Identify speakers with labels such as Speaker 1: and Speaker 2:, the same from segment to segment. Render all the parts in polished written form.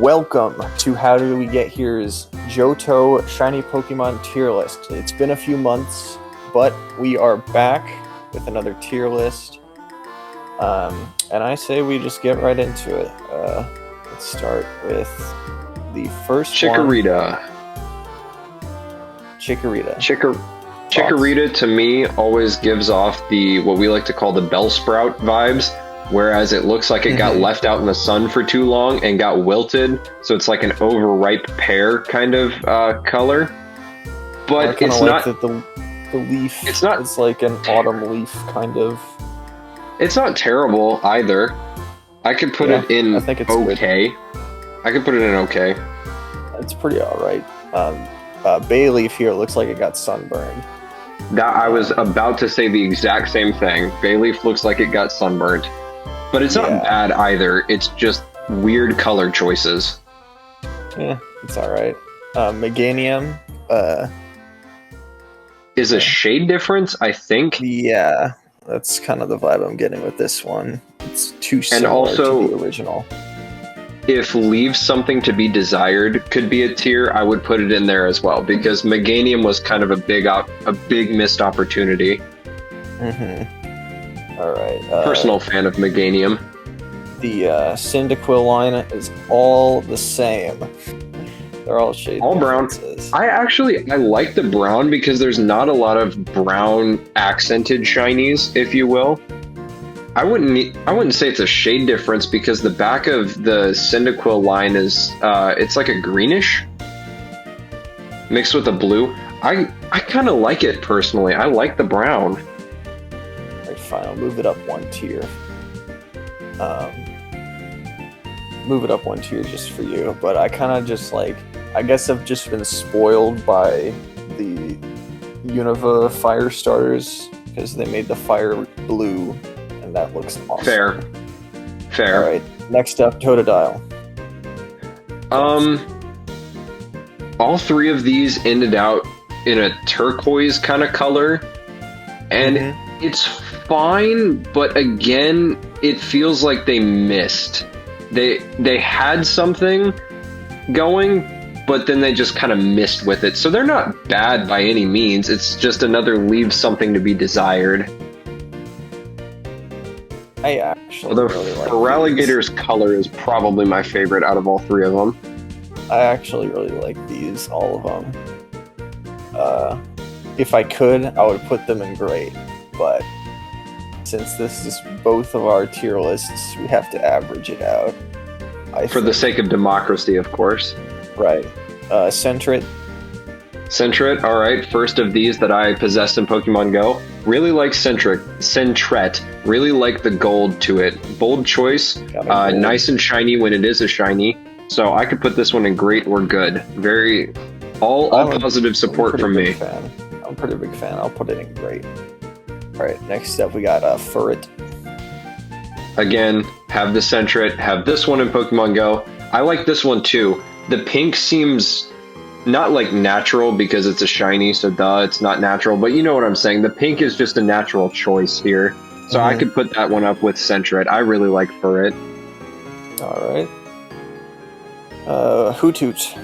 Speaker 1: Welcome to How Did We Get Here's Johto Shiny Pokemon tier list. It's been a few months, but we are back with another tier list. And I say we just get right into it. Let's start with the first
Speaker 2: Chikorita.
Speaker 1: one. Chikorita.
Speaker 2: Chikorita to me always gives off the what we like to call the Bellsprout vibes, whereas it looks like it got left out in the sun for too long and got wilted, so it's like an overripe pear kind of color. But it's not
Speaker 1: that the leaf.
Speaker 2: It's not.
Speaker 1: It's like an autumn leaf kind of.
Speaker 2: It's not terrible either. I could put it in
Speaker 1: I think it's
Speaker 2: okay.
Speaker 1: Good.
Speaker 2: I could put it in okay.
Speaker 1: It's pretty alright. Bayleaf here looks like it got sunburned.
Speaker 2: I was about to say the exact same thing. Bayleaf looks like it got sunburned. But it's not bad either. It's just weird color choices.
Speaker 1: Yeah, it's alright. Meganium
Speaker 2: is a shade difference, I think.
Speaker 1: Yeah, that's kind of the vibe I'm getting with this one. It's too similar to the original.
Speaker 2: If Leave Something to Be Desired could be a tier, I would put it in there as well, because Meganium was kind of a big missed opportunity.
Speaker 1: Alright.
Speaker 2: Personal fan of Meganium.
Speaker 1: The Cyndaquil line is all the same. They're all shade
Speaker 2: all brown. I like the brown because there's not a lot of brown accented shinies, if you will. I wouldn't say it's a shade difference because the back of the Cyndaquil line is it's like a greenish mixed with a blue. I kind of like it personally. I like the brown.
Speaker 1: Alright, fine. I'll move it up one tier. Move it up one tier just for you. But I kind of just like, I guess I've just been spoiled by the Unova fire starters because they made the fire blue. And that looks awesome.
Speaker 2: Fair.
Speaker 1: Alright, next up, Totodile.
Speaker 2: All three of these ended out in a turquoise kind of color. And it's fine, but again, it feels like they missed. They had something going, but then they just kind of missed with it. So they're not bad by any means. It's just another Leave Something to Be Desired.
Speaker 1: I actually really like
Speaker 2: Feraligator's color is probably my favorite out of all three of them.
Speaker 1: I actually really like these, all of them. If I could, I would put them in great, but since this is both of our tier lists, we have to average it out.
Speaker 2: For the sake of democracy, of course.
Speaker 1: Right. Centerit.
Speaker 2: Centerit, alright. First of these that I possessed in Pokemon Go. Really like Centret. Really like the gold to it. Bold choice. Nice and shiny when it is a shiny. So I could put this one in great or good. All positive support from me.
Speaker 1: I'm a pretty big fan. I'll put it in great. Alright, next up we got Furret.
Speaker 2: Again, have the Centret. Have this one in Pokemon Go. I like this one too. The pink seems not like natural because it's a shiny, so it's not natural, but you know what I'm saying. The pink is just a natural choice here. So I could put that one up with Centerit. I really like Furret.
Speaker 1: Alright. Hoothoot.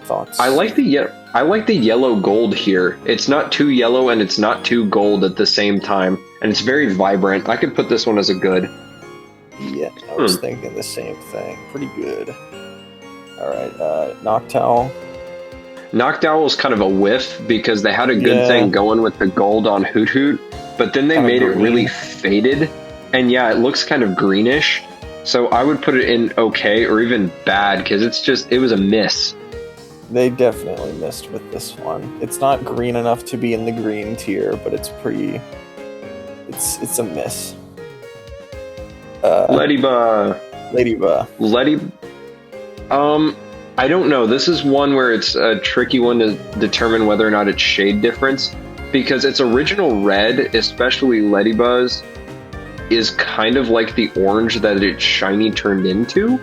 Speaker 1: Thoughts?
Speaker 2: I like the yellow gold here. It's not too yellow and it's not too gold at the same time. And it's very vibrant. I could put this one as a good.
Speaker 1: Yeah, I was thinking the same thing. Pretty good. Alright, Noctowl.
Speaker 2: Noctowl was kind of a whiff because they had a good thing going with the gold on Hoothoot, but then they made it really faded. And yeah, it looks kind of greenish. So I would put it in okay or even bad because it was a miss.
Speaker 1: They definitely missed with this one. It's not green enough to be in the green tier, but it's a miss.
Speaker 2: Ladybug. I don't know. This is one where it's a tricky one to determine whether or not it's shade difference, because its original red, especially Ladybuzz, is kind of like the orange that its shiny turned into,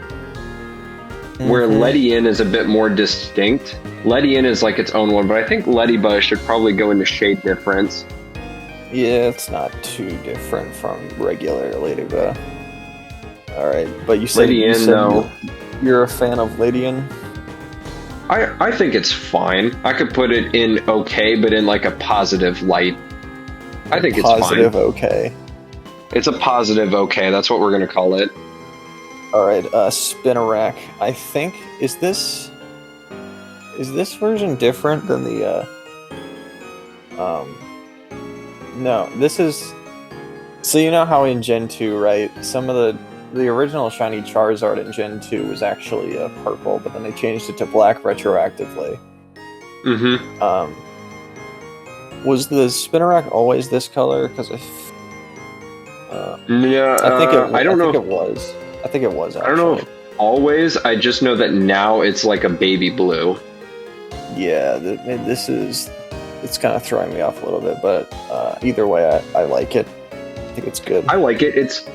Speaker 2: where Ledian is a bit more distinct. Ledian is like its own one, but I think Ladybuzz should probably go into shade difference.
Speaker 1: Yeah, it's not too different from regular Ladybug. Alright, but you said You're a fan of Lydian?
Speaker 2: I think it's fine. I could put it in okay, but in like a positive light. I think it's fine.
Speaker 1: Positive okay.
Speaker 2: It's a positive okay. That's what we're gonna call it.
Speaker 1: All right, Spinarak. I think is this version different than the no, this is, so you know how in Gen 2, right? Some of the original shiny Charizard in Gen 2 was actually purple, but then they changed it to black retroactively.
Speaker 2: Mm-hmm.
Speaker 1: Was the Spinarak always this color? Because
Speaker 2: yeah,
Speaker 1: I think it.
Speaker 2: I don't know.
Speaker 1: It was. I think it was. Actually.
Speaker 2: I don't know if always. I just know that now it's like a baby blue.
Speaker 1: Yeah, this is. It's kind of throwing me off a little bit, but either way, I like it. I think it's good.
Speaker 2: I like it. It's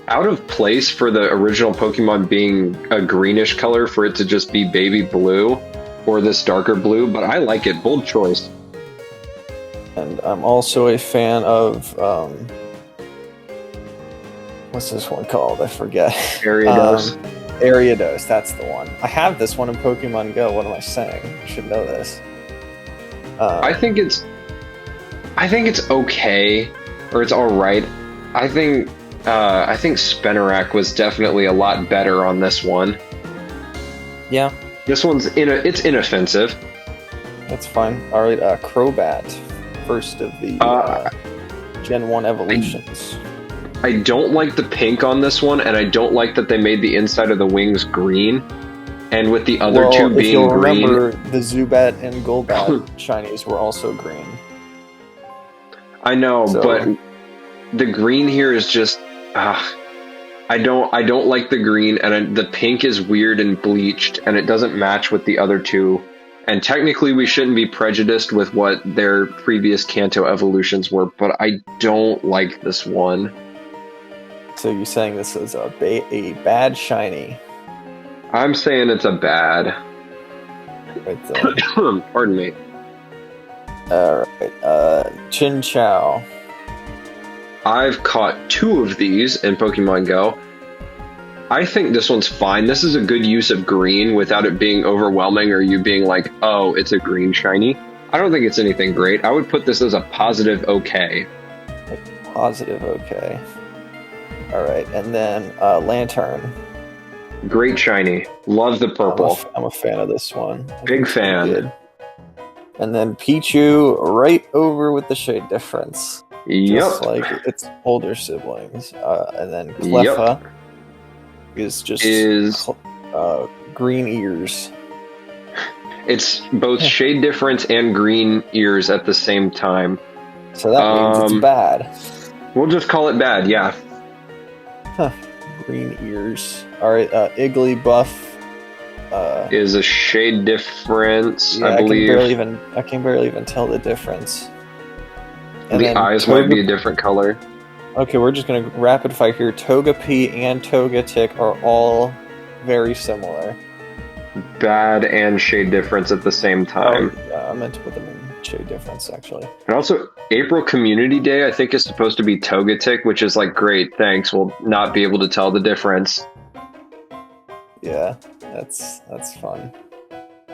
Speaker 2: out of place for the original Pokemon being a greenish color for it to just be baby blue or this darker blue, but I like it. Bold choice.
Speaker 1: And I'm also a fan of what's this one called? I forget.
Speaker 2: Ariados.
Speaker 1: Ariados, that's the one. I have this one in Pokemon Go. What am I saying? I should know this.
Speaker 2: I think it's okay, or it's all right. I think Spinarak was definitely a lot better on this one.
Speaker 1: Yeah,
Speaker 2: this one's it's inoffensive.
Speaker 1: That's fine. All right, Crowbat, first of the Gen 1 evolutions.
Speaker 2: I don't like the pink on this one, and I don't like that they made the inside of the wings green. And with the other two being
Speaker 1: if you'll
Speaker 2: green,
Speaker 1: remember, the Zubat and Golbat shinies were also green.
Speaker 2: I know, but the green here is just I don't like the green, and the pink is weird and bleached, and it doesn't match with the other two. And technically, we shouldn't be prejudiced with what their previous Kanto evolutions were, but I don't like this one.
Speaker 1: So you're saying this is a bad shiny?
Speaker 2: I'm saying it's a bad.
Speaker 1: Right there.
Speaker 2: Pardon me.
Speaker 1: Alright, Chinchou.
Speaker 2: I've caught 2 of these in Pokemon Go. I think this one's fine. This is a good use of green without it being overwhelming or you being like, oh, it's a green shiny. I don't think it's anything great. I would put this as a positive okay.
Speaker 1: Positive okay. Alright, and then Lantern.
Speaker 2: Great shiny. Love the purple.
Speaker 1: I'm a fan of this one.
Speaker 2: Big fan.
Speaker 1: Good. And then Pichu right over with the shade difference.
Speaker 2: Yep.
Speaker 1: Just like its older siblings. And then Cleffa is just green ears.
Speaker 2: It's both shade difference and green ears at the same time.
Speaker 1: So that means it's bad.
Speaker 2: We'll just call it bad, yeah.
Speaker 1: Huh. Green ears. Alright, Igglybuff
Speaker 2: is a shade difference,
Speaker 1: yeah,
Speaker 2: I believe.
Speaker 1: I can barely even tell the difference. And
Speaker 2: the eyes might be a different color.
Speaker 1: Okay, we're just gonna rapid fire here. Togepi and Togetic are all very similar.
Speaker 2: Bad and shade difference at the same time.
Speaker 1: Oh, yeah, I meant to put them in shade difference, actually.
Speaker 2: And also, April Community Day, I think, is supposed to be Togetic, which is like, great, thanks. We'll not be able to tell the difference.
Speaker 1: Yeah, that's fun.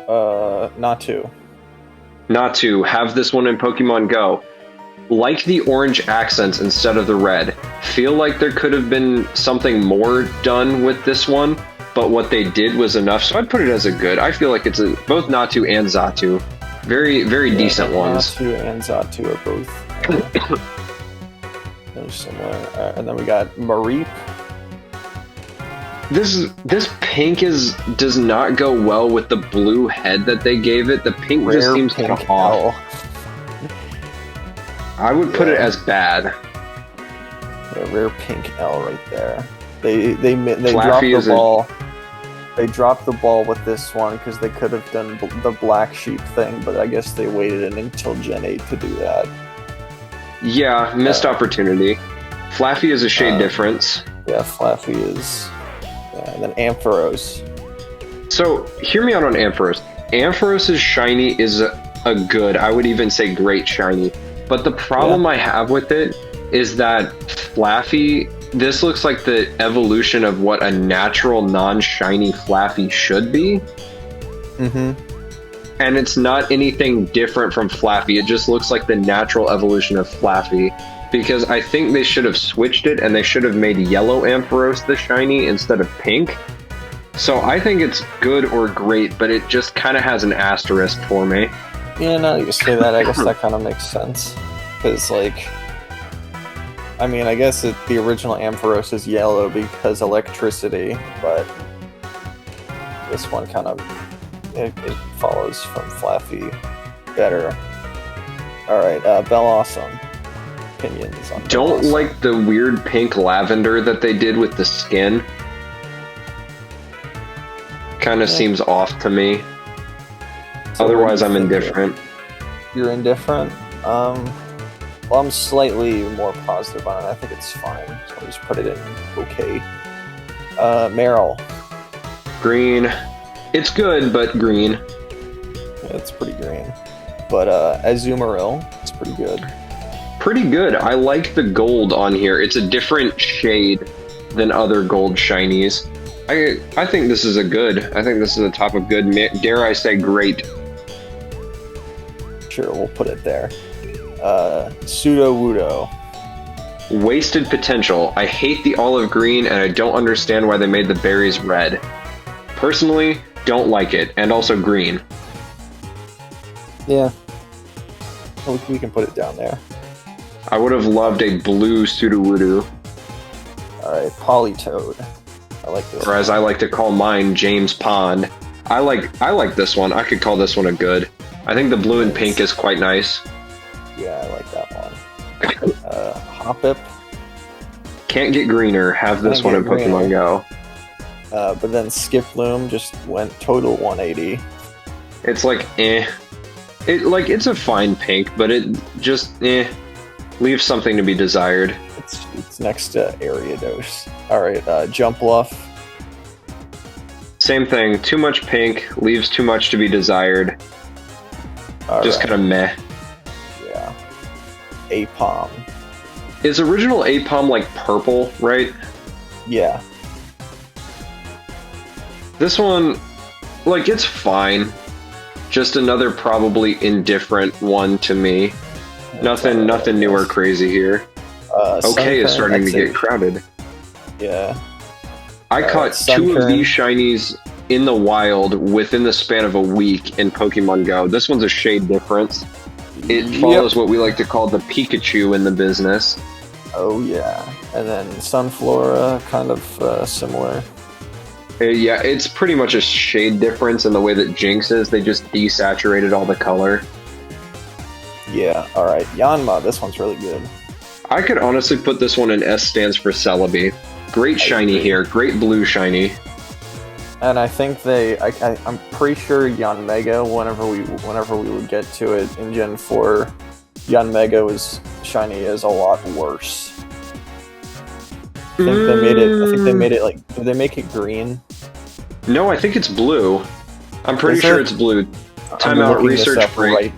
Speaker 1: Natu.
Speaker 2: Natu, have this one in Pokemon Go. Like the orange accents instead of the red. Feel like there could have been something more done with this one, but what they did was enough, so I'd put it as a good. I feel like it's both Natu and Xatu. Very, very decent ones.
Speaker 1: Natu and Xatu are both very similar. And then we got Mareep.
Speaker 2: This pink does not go well with the blue head that they gave it. The pink just seems kind of off. I would put it as bad.
Speaker 1: A rare pink L right there. They dropped the ball. They dropped the ball with this one because they could have done the black sheep thing, but I guess they waited until Gen 8 to do that.
Speaker 2: Yeah, missed opportunity. Flaffy is a shade difference.
Speaker 1: Yeah, Flaffy is. And then Ampharos.
Speaker 2: So, hear me out on Ampharos. Ampharos' shiny is a good, I would even say great shiny. But the problem I have with it is that Flaffy this looks like the evolution of what a natural non-shiny Flaffy should be.
Speaker 1: Mm-hmm.
Speaker 2: And it's not anything different from Flaffy. It just looks like the natural evolution of Flaffy. Because I think they should have switched it, and they should have made yellow Ampharos the shiny instead of pink. So I think it's good or great, but it just kind of has an asterisk for me.
Speaker 1: Yeah, now that you say that, I guess that kind of makes sense. Because, like, I mean, I guess the original Ampharos is yellow because electricity, but this one kind of, it follows from Flaffy better. Alright, Bellossom. Opinions on
Speaker 2: Don't
Speaker 1: Bellossom.
Speaker 2: like the weird pink lavender that they did with the skin. Kind of seems off to me.
Speaker 1: So
Speaker 2: Otherwise, I'm indifferent.
Speaker 1: You're indifferent? Well, I'm slightly more positive on it. I think it's fine. So I'll just put it in okay. Merrell.
Speaker 2: Green. It's good, but green.
Speaker 1: Yeah, it's pretty green. But Azumarill, it's pretty good.
Speaker 2: Pretty good. I like the gold on here. It's a different shade than other gold shinies. I think this is a good. I think this is a top of good. Dare I say great.
Speaker 1: Sure, we'll put it there. Sudowoodo.
Speaker 2: Wasted potential. I hate the olive green, and I don't understand why they made the berries red. Personally, don't like it, and also green.
Speaker 1: Yeah. Well, we can put it down there.
Speaker 2: I would have loved a blue Sudowoodo,
Speaker 1: Alright, Politoed. I like this
Speaker 2: or as I like to call mine, James Pond. I like this one. I could call this one a good. I think the blue and pink is quite nice.
Speaker 1: Yeah, I like that one. Hoppip.
Speaker 2: Can't get greener. Have this one in Pokemon Go.
Speaker 1: But then Skiploom just went total 180.
Speaker 2: It's like it's a fine pink, but it just leaves something to be desired.
Speaker 1: It's next to Ariados. Alright, Jumpluff.
Speaker 2: Same thing. Too much pink leaves too much to be desired. Just kind of meh.
Speaker 1: Yeah. Apom.
Speaker 2: Is original Apom like purple, right?
Speaker 1: Yeah.
Speaker 2: This one, like, it's fine. Just another probably indifferent one to me. Nothing new or crazy here. Okay is starting to get crowded.
Speaker 1: Yeah.
Speaker 2: I caught two of these shinies in the wild within the span of a week in Pokemon Go. This one's a shade difference. It follows what we like to call the Pikachu in the business.
Speaker 1: Oh yeah. And then Sunflora, kind of similar.
Speaker 2: Yeah, it's pretty much a shade difference in the way that Jinx is. They just desaturated all the color.
Speaker 1: Yeah, alright. Yanma, this one's really good.
Speaker 2: I could honestly put this one in S stands for Celebi. Great shiny here. Great blue shiny.
Speaker 1: And I think I'm pretty sure Yanmega, whenever we would get to it in Gen 4, Yanmega was shiny is a lot worse. I think they made it like, did they make it green?
Speaker 2: No, I think it's blue. I'm pretty sure it's blue. Timeout research break.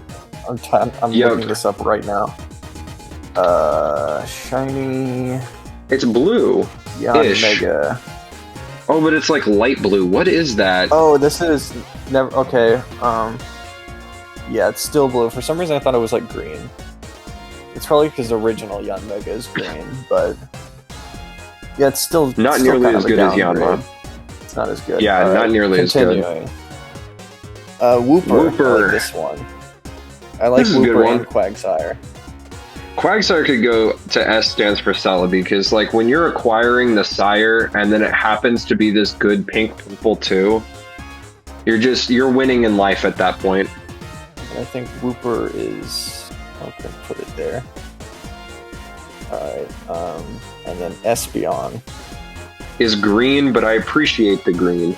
Speaker 1: I'm looking this up right now. Shiny.
Speaker 2: It's blue.
Speaker 1: Yanmega.
Speaker 2: Oh, but it's like light blue. What is that?
Speaker 1: Oh, this is never okay. Yeah, it's still blue. For some reason, I thought it was like green. It's probably because the original Yanmega is green, but yeah, it's still
Speaker 2: not nearly as good as Yanma.
Speaker 1: It's not as good.
Speaker 2: Yeah, not nearly as good.
Speaker 1: Wooper. I like this one. I like Wooper and Quagsire.
Speaker 2: Quagsire could go to S stands for Celebi, because like when you're acquiring the sire and then it happens to be this good pink purple too, you're winning in life at that point.
Speaker 1: And I think Wooper is, okay, put it there. Alright, and then Espeon
Speaker 2: is green, but I appreciate the green.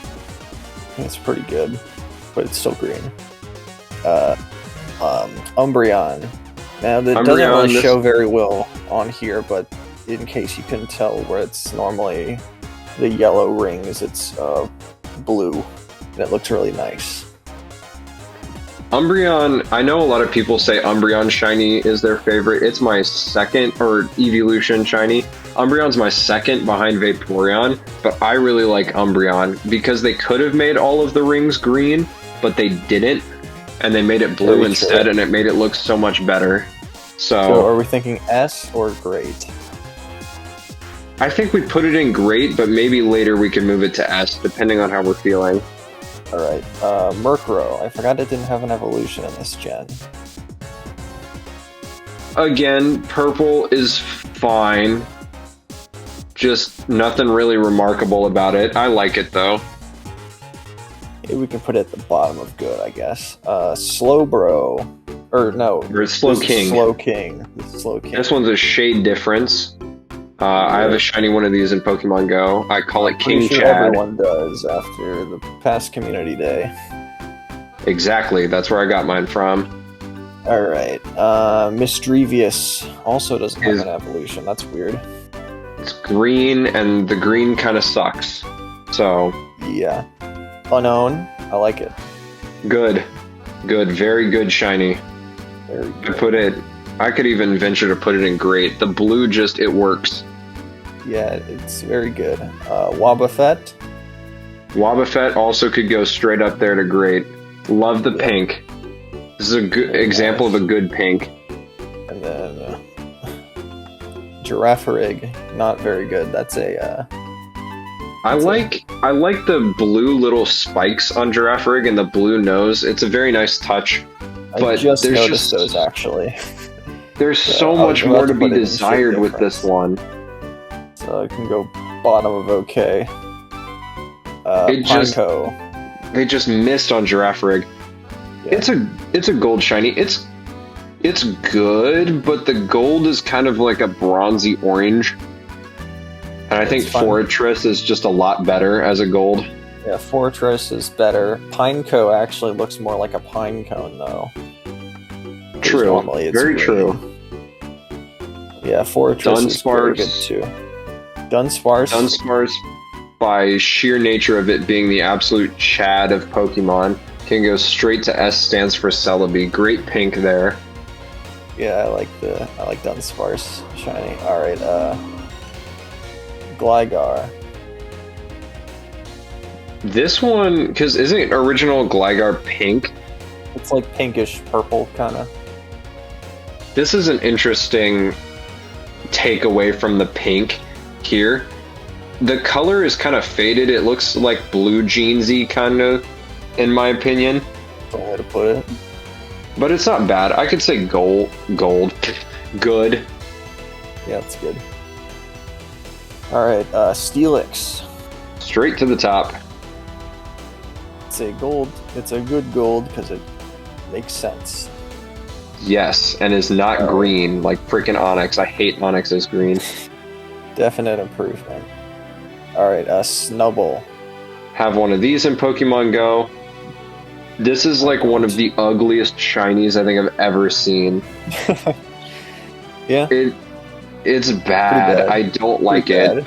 Speaker 1: It's pretty good, but it's still green. Umbreon. Now, that doesn't really show very well on here, but in case you couldn't tell where it's normally the yellow rings, it's blue, and it looks really nice.
Speaker 2: Umbreon, I know a lot of people say Umbreon shiny is their favorite. It's my second, or evolution shiny. Umbreon's my second behind Vaporeon, but I really like Umbreon because they could have made all of the rings green, but they didn't, and they made it blue instead, and it made it look so much better.
Speaker 1: So are we thinking S or great?
Speaker 2: I think we put it in great, but maybe later we can move it to S, depending on how we're feeling.
Speaker 1: Alright, Murkrow. I forgot it didn't have an evolution in this gen.
Speaker 2: Again, purple is fine. Just nothing really remarkable about it. I like it, though.
Speaker 1: Maybe we can put it at the bottom of good, I guess. Slowbro. Or no.
Speaker 2: Or Slowking.
Speaker 1: Slowking. Slowking.
Speaker 2: This one's a shade difference. I have a shiny one of these in Pokemon Go. I call it King
Speaker 1: sure
Speaker 2: Chad.
Speaker 1: Everyone does after the past community day.
Speaker 2: Exactly. That's where I got mine from.
Speaker 1: Alright. Misdreavius also doesn't have an evolution. That's weird.
Speaker 2: It's green, and the green kind of sucks. So.
Speaker 1: Yeah. Unknown. I like it.
Speaker 2: Good. Good. Very good shiny.
Speaker 1: Very good.
Speaker 2: I could even venture to put it in great. The blue just, it works.
Speaker 1: Yeah, it's very good. Wobbuffet.
Speaker 2: Wobbuffet also could go straight up there to great. Love the pink. This is a good example of a good pink.
Speaker 1: And then Girafarig, not very good. That's a.
Speaker 2: I like the blue little spikes on Girafarig and the blue nose. It's a very nice touch. But
Speaker 1: I just noticed those actually.
Speaker 2: There's so much more to be desired with this one.
Speaker 1: So it can go bottom of okay.
Speaker 2: They just missed on Girafarig. Yeah. It's a gold shiny. It's good, but the gold is kind of like a bronzy orange. And I think Fortress is just a lot better as a gold.
Speaker 1: Yeah, Fortress is better. Pineco actually looks more like a pine cone though.
Speaker 2: True. Very true.
Speaker 1: Yeah, Fortress is very good too.
Speaker 2: Dunsparce, by sheer nature of it being the absolute Chad of Pokemon, can go straight to S. Stands for Celebi. Great pink there.
Speaker 1: Yeah, I like Dunsparce shiny. All right, Gligar.
Speaker 2: This one, because isn't original Gligar pink?
Speaker 1: It's like pinkish purple, kind of.
Speaker 2: This is an interesting takeaway from the pink here. The color is kind of faded. It looks like blue jeansy, kind of, in my opinion.
Speaker 1: That's the way to put it.
Speaker 2: But it's not bad. I could say gold. Good.
Speaker 1: Yeah, it's good. Alright, Steelix.
Speaker 2: Straight to the top.
Speaker 1: It's a gold. It's a good gold because it makes sense.
Speaker 2: Yes, and is not green like freaking Onyx. I hate Onyx as green.
Speaker 1: Definite improvement. Alright, Snubbull.
Speaker 2: Have one of these in Pokemon Go. This is like one of the ugliest shinies I think I've ever seen.
Speaker 1: Yeah.
Speaker 2: It's bad. I don't like it.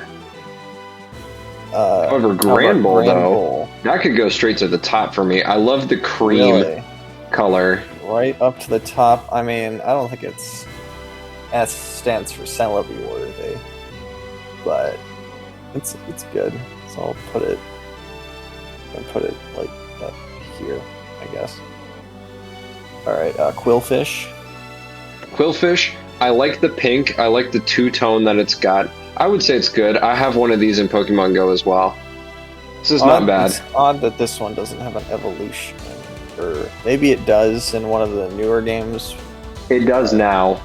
Speaker 2: However, Granbull, though, that could go straight to the top for me. I love the cream color.
Speaker 1: Right up to the top. I mean, I don't think it's S stands for Celebi worthy, but it's good. So I'll put it like up here, I guess. All right, Quillfish.
Speaker 2: Quillfish. I like the pink. I like the two-tone that it's got. I would say it's good. I have one of these in Pokemon Go as well. This is not bad.
Speaker 1: It's odd that this one doesn't have an evolution. Or maybe it does in one of the newer games.
Speaker 2: It does now.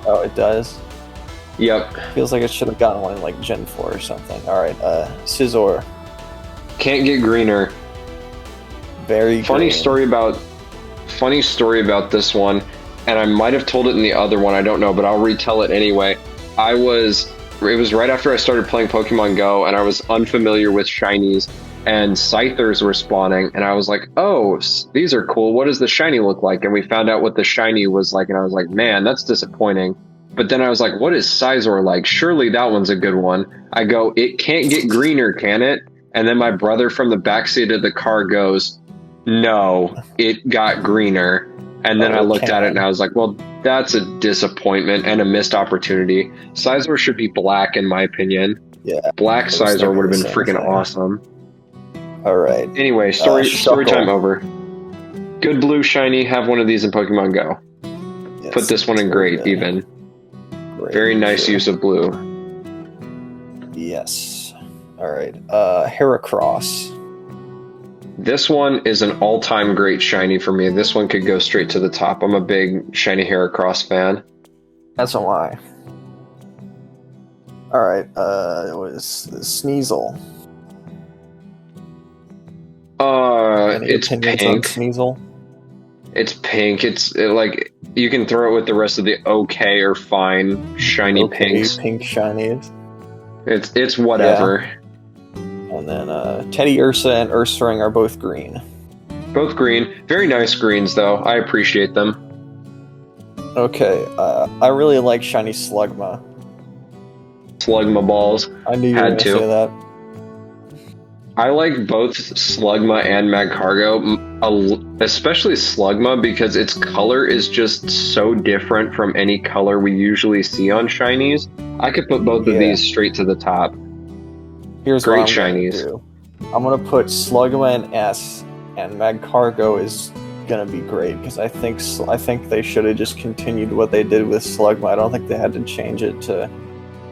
Speaker 1: Oh, it does?
Speaker 2: Yep.
Speaker 1: Feels like it should have gotten one in like Gen 4 or something. Alright, Scizor.
Speaker 2: Can't get greener.
Speaker 1: Very
Speaker 2: funny
Speaker 1: green.
Speaker 2: story about this one, and I might have told it in the other one, I don't know, but I'll retell it anyway. It was right after I started playing Pokemon Go, and I was unfamiliar with shinies, and Scythers were spawning, and I was like, oh, these are cool. What does the shiny look like? And we found out what the shiny was like, and I was like, man, that's disappointing. But then I was like, what is Scizor like? Surely that one's a good one. I go, it can't get greener, can it? And then my brother from the backseat of the car goes, no, it got greener. And then I looked at it and I was like, well, That's a disappointment and a missed opportunity. Sizor should be black, in my opinion.
Speaker 1: Yeah.
Speaker 2: Black
Speaker 1: I was
Speaker 2: Sizor would have
Speaker 1: thinking
Speaker 2: been
Speaker 1: the same
Speaker 2: freaking
Speaker 1: thing.
Speaker 2: awesome.
Speaker 1: All right.
Speaker 2: Anyway, story
Speaker 1: Shuckle.
Speaker 2: time over. Good blue shiny. Have one of these in Pokemon Go.
Speaker 1: Yes,
Speaker 2: Put this one in
Speaker 1: very
Speaker 2: great,
Speaker 1: good.
Speaker 2: even.
Speaker 1: Great,
Speaker 2: Very nice
Speaker 1: sure.
Speaker 2: use of blue.
Speaker 1: Yes. All right. Heracross.
Speaker 2: This one is an all-time great shiny for me. This one could go straight to the top. I'm a big shiny Heracross fan.
Speaker 1: That's a lie. All right. It was Sneasel. Any
Speaker 2: It's
Speaker 1: opinions
Speaker 2: pink.
Speaker 1: on Sneasel?
Speaker 2: It's pink. Like you can throw it with the rest of the okay or fine shiny pinks.
Speaker 1: Pink shinies.
Speaker 2: It's whatever.
Speaker 1: Yeah. And then Teddy Ursa and Ursaring are both green.
Speaker 2: Both green. Very nice greens, though. I appreciate them.
Speaker 1: Okay. I really like shiny Slugma.
Speaker 2: Slugma balls.
Speaker 1: I knew you were
Speaker 2: Had
Speaker 1: going to
Speaker 2: to.
Speaker 1: say that.
Speaker 2: I like both Slugma and Magcargo, especially Slugma, because its color is just so different from any color we usually see on shinies. I could put both of these straight to the top.
Speaker 1: Here's
Speaker 2: Great
Speaker 1: what I'm
Speaker 2: shinies.
Speaker 1: gonna do. I'm gonna put Slugma in S, and Magcargo is gonna be great because I think they should have just continued what they did with Slugma. I don't think they had to change it to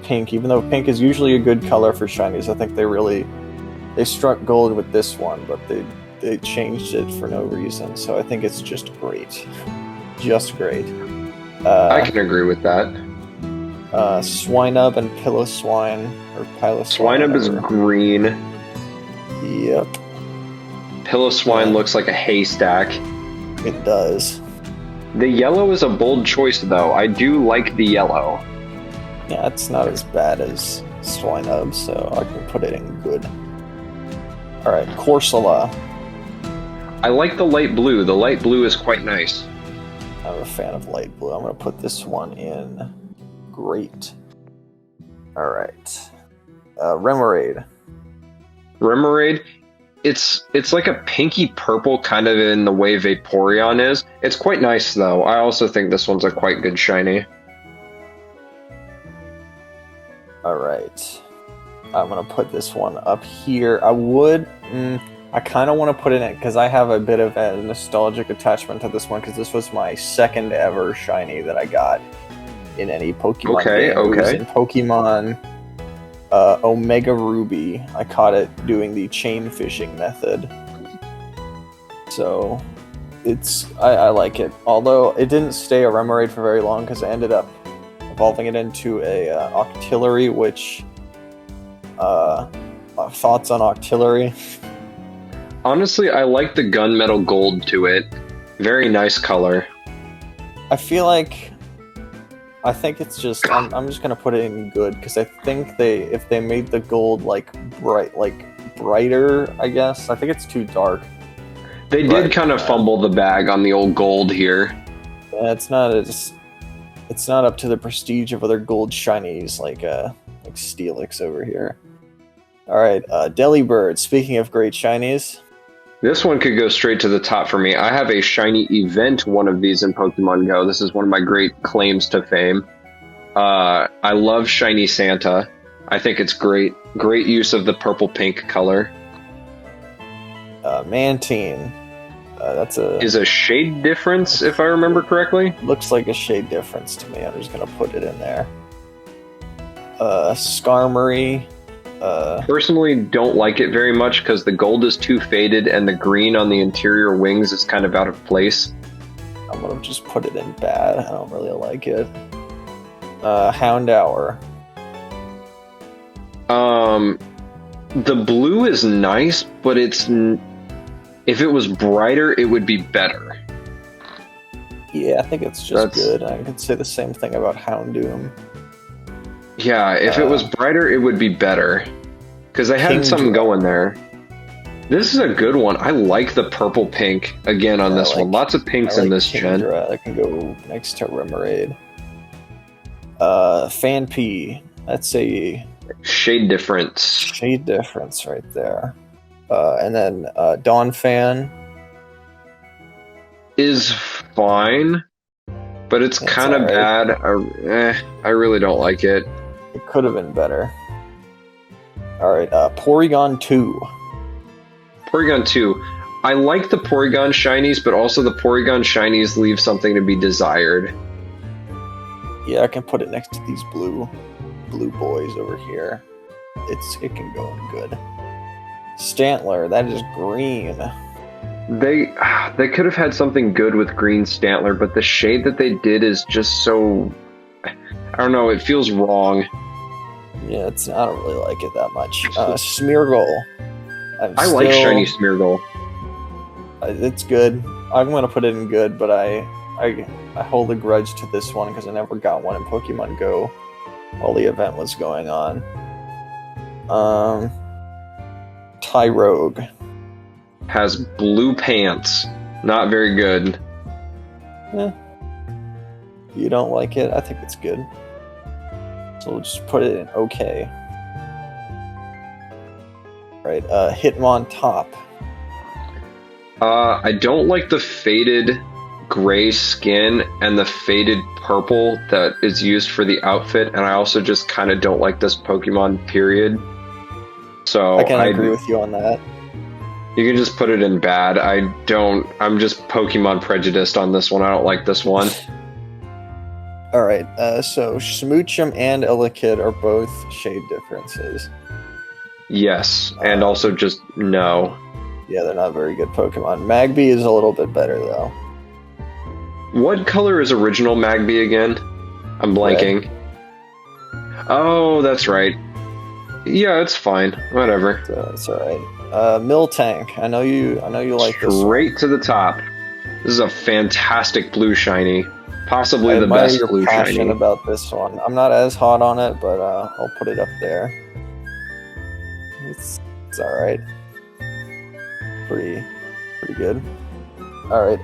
Speaker 1: pink, even though pink is usually a good color for shinies. I think they struck gold with this one, but they changed it for no reason. So I think it's just great, just great.
Speaker 2: I can agree with that.
Speaker 1: Swinub and Piloswine or Piloswine.
Speaker 2: Swinub is green.
Speaker 1: Yep,
Speaker 2: Piloswine looks like a haystack.
Speaker 1: it does.
Speaker 2: The yellow is a bold choice, though. I do like the yellow.
Speaker 1: Yeah, it's not as bad as Swinub, so I can put it in good. Alright, Corsola.
Speaker 2: I like the light blue. The light blue is quite nice.
Speaker 1: I'm a fan of light blue. I'm going to put this one in great. Alright. Remoraid.
Speaker 2: Remoraid, it's like a pinky purple, kind of in the way Vaporeon is. It's quite nice, though. I also think this one's a quite good shiny.
Speaker 1: Alright. I'm going to put this one up here. I kind of want to put it in because I have a bit of a nostalgic attachment to this one because this was my second ever shiny that I got in any Pokemon game. It was in Pokemon Omega Ruby. I caught it doing the chain fishing method. So I like it. Although it didn't stay a Remoraid for very long because I ended up evolving it into a Octillery, which thoughts on Octillery?
Speaker 2: Honestly, I like the gunmetal gold to it. Very nice color.
Speaker 1: I think it's just I'm just gonna put it in good because I think if they made the gold brighter, I guess. I think it's too dark.
Speaker 2: They did kind of fumble the bag on the old gold here.
Speaker 1: Yeah, it's not up to the prestige of other gold shinies like Steelix over here. All right, Delibird. Speaking of great shinies,
Speaker 2: this one could go straight to the top for me. I have a shiny event one of these in Pokemon Go. This is one of my great claims to fame. I love Shiny Santa. I think it's great. Great use of the purple-pink color.
Speaker 1: Mantine.
Speaker 2: Is a shade difference, if I remember correctly.
Speaker 1: Looks like a shade difference to me. I'm just gonna put it in there. Skarmory.
Speaker 2: Personally, don't like it very much because the gold is too faded and the green on the interior wings is kind of out of place.
Speaker 1: I'm gonna just put it in bad. I don't really like it. Houndour.
Speaker 2: The blue is nice, but if it was brighter, it would be better.
Speaker 1: Yeah, I think it's just good. I could say the same thing about Houndoom.
Speaker 2: Yeah, if it was brighter, it would be better. Because they had something going there. This is a good one. I like the purple-pink again on this one. Lots of pinks in this gen.
Speaker 1: That can go next to Remoraid. Fanpea. That's a
Speaker 2: shade difference.
Speaker 1: Shade difference right there. And then Donphan
Speaker 2: is fine. but it's kind of
Speaker 1: alright.
Speaker 2: bad. I really don't like it.
Speaker 1: It could have been better. Alright, Porygon 2.
Speaker 2: Porygon 2. I like the Porygon shinies, but also the Porygon shinies leave something to be desired.
Speaker 1: Yeah, I can put it next to these blue boys over here. It can go in good. Stantler, that is green.
Speaker 2: They could have had something good with green Stantler, but the shade that they did is just so... I don't know, it feels wrong.
Speaker 1: Yeah, I don't really like it that much. Smeargle.
Speaker 2: I like shiny Smeargle.
Speaker 1: It's good. I'm gonna put it in good, but I hold a grudge to this one because I never got one in Pokemon Go while the event was going on. Tyrogue
Speaker 2: has blue pants. Not very good.
Speaker 1: You don't like it? I think it's good. So we'll just put it in okay. Right, Hitmontop.
Speaker 2: I don't like the faded gray skin and the faded purple that is used for the outfit, and I also just kind of don't like this Pokemon, period. So
Speaker 1: I can agree with you on that.
Speaker 2: You can just put it in bad. I'm just Pokemon prejudiced on this one. I don't like this one.
Speaker 1: Alright, so Smoochum and Elekid are both shade differences.
Speaker 2: Yes, and also just no.
Speaker 1: Yeah, they're not very good Pokemon. Magby is a little bit better, though.
Speaker 2: What color is original Magby again? I'm blanking. Red. Oh, that's right. Yeah, it's fine. Whatever.
Speaker 1: So it's alright. Miltank. I know you like this.
Speaker 2: Straight to the top. This is a fantastic blue shiny. Possibly the best
Speaker 1: your
Speaker 2: blue
Speaker 1: passion
Speaker 2: shiny.
Speaker 1: About this one. I'm not as hot on it, but I'll put it up there. It's alright. Pretty good. Alright,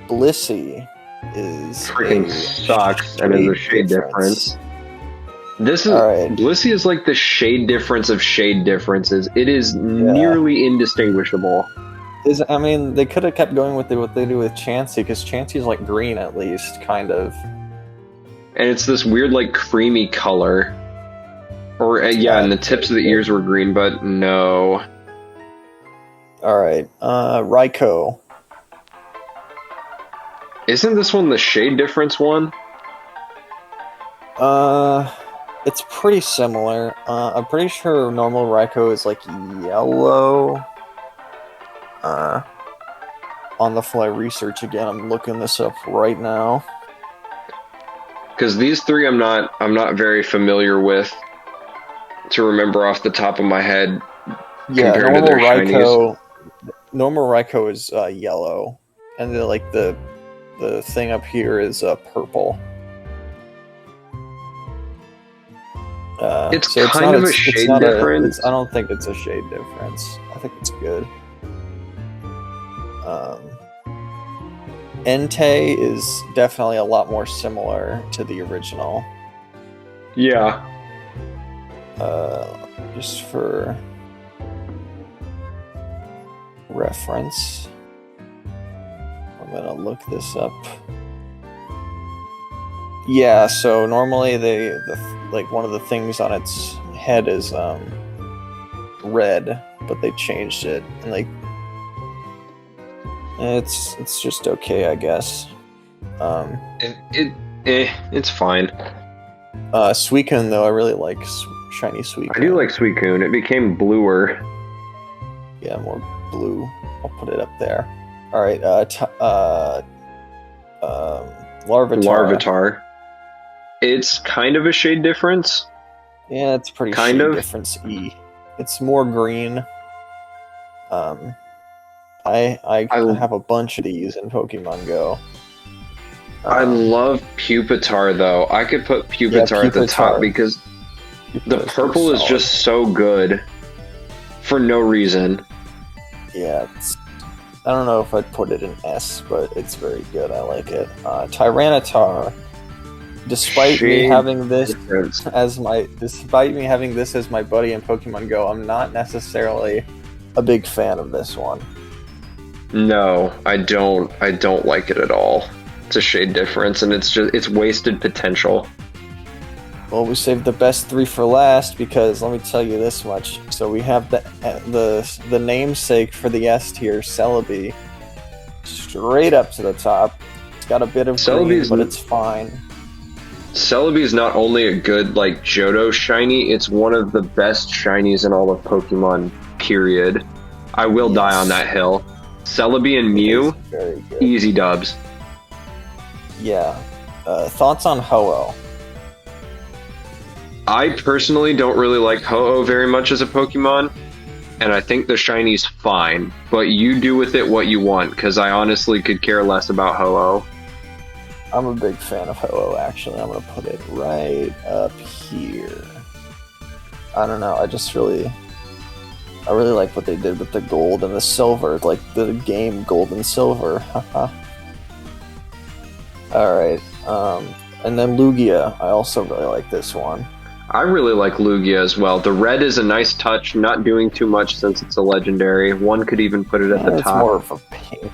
Speaker 1: Blissey is
Speaker 2: freaking sucks and is a shade difference. This is Blissey is like the shade difference of shade differences. It is nearly indistinguishable.
Speaker 1: I mean, they could have kept going with what they do with Chansey, because Chansey's like green at least, kind of.
Speaker 2: And it's this weird, like, creamy color. Or, and the tips of the ears were green, but no.
Speaker 1: Alright, Raikou.
Speaker 2: Isn't this one the shade difference one?
Speaker 1: It's pretty similar. I'm pretty sure normal Raikou is like yellow. On the fly research again. I'm looking this up right now.
Speaker 2: Because these three I'm not very familiar with to remember off the top of my head.
Speaker 1: Yeah, compared to their shinies. Normal Raikou is yellow, and then like the thing up here is purple.
Speaker 2: It's kind of a shade difference.
Speaker 1: I don't think it's a shade difference. I think it's good. Entei is definitely a lot more similar to the original.
Speaker 2: Yeah.
Speaker 1: Just for reference, I'm gonna look this up. Yeah, so normally like one of the things on its head is red, but they changed it, and like it's just okay, I guess.
Speaker 2: It's fine.
Speaker 1: Suicune, though, I really like shiny Suicune.
Speaker 2: I do like Suicune. It became bluer.
Speaker 1: Yeah, more blue. I'll put it up there. All right. Larvitar.
Speaker 2: Larvitar. It's kind of a shade difference.
Speaker 1: Yeah, it's pretty shade difference. It's more green. I have a bunch of these in Pokemon Go.
Speaker 2: I love Pupitar, though. I could put Pupitar at the top because the purple is just so good for no reason.
Speaker 1: Yeah, I don't know if I'd put it in S, but it's very good. I like it. Tyranitar. Despite me having this as my buddy in Pokemon Go, I'm not necessarily a big fan of this one.
Speaker 2: No, I don't like it at all. It's a shade difference, and it's wasted potential.
Speaker 1: Well, we saved the best 3 for last because let me tell you this much. So we have the namesake for the S tier, Celebi, straight up to the top. It's got a bit of green, but it's fine.
Speaker 2: Celebi is not only a good like Johto shiny, it's one of the best shinies in all of Pokemon. Period. I will die on that hill. Celebi and Mew, easy dubs.
Speaker 1: Yeah. Thoughts on Ho-Oh?
Speaker 2: I personally don't really like Ho-Oh very much as a Pokemon, and I think the shiny's fine, but you do with it what you want, because I honestly could care less about Ho-Oh.
Speaker 1: I'm a big fan of Ho-Oh, actually. I'm going to put it right up here. I don't know, I really like what they did with the gold and the silver, like the game Gold and Silver. Alright, and then Lugia. I also really like this one.
Speaker 2: I really like Lugia as well. The red is a nice touch, not doing too much since it's a legendary. One could even put it at the top. It's
Speaker 1: more of a pink.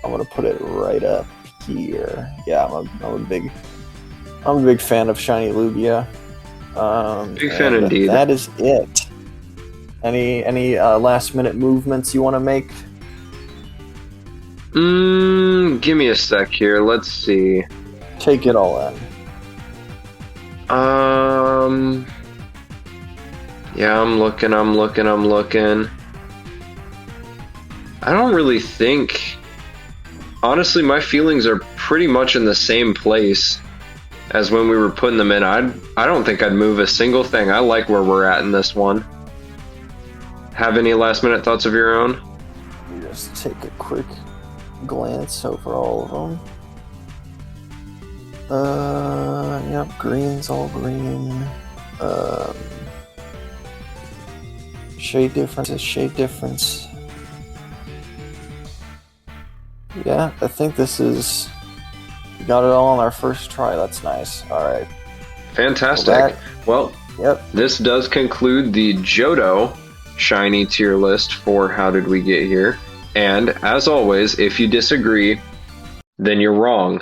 Speaker 1: I'm gonna put it right up here. Yeah, I'm a big fan of shiny Lugia.
Speaker 2: Big fan indeed.
Speaker 1: That is it. Any last minute movements you want to make?
Speaker 2: Give me a sec here. Let's see.
Speaker 1: Take it all in.
Speaker 2: Yeah, I'm looking. I don't really think... Honestly, my feelings are pretty much in the same place as when we were putting them in. I don't think I'd move a single thing. I like where we're at in this one. Have any last minute thoughts of your own?
Speaker 1: Just take a quick glance over all of them. Yep, green's all green. Shade difference is shade difference. Yeah, I think we got it all on our first try. That's nice. Alright.
Speaker 2: Fantastic. This does conclude the Johto shiny tier list for How Did We Get Here? And as always, if you disagree, then you're wrong.